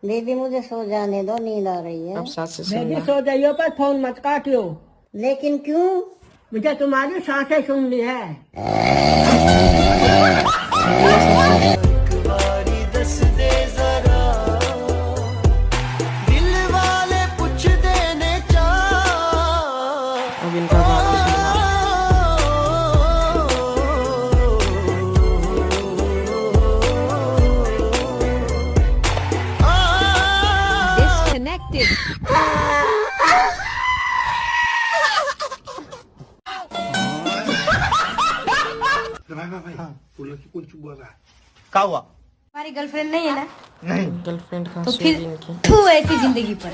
दीदी मुझे सो जाने दो, नींद आ रही है। अब साथ से बेबी सो जाइयो पर फोन मत काटियो। लेकिन क्यों? मुझे तुम्हारी सांसें सुननी है। अब इनका बात नहीं सुनना। Disconnected. क्या हुआ? हमारी गर्लफ्रेंड नहीं है ना? नहीं गर्लफ्रेंड कहाँ तो से फिर होगी इनकी? तू ऐसी जिंदगी पर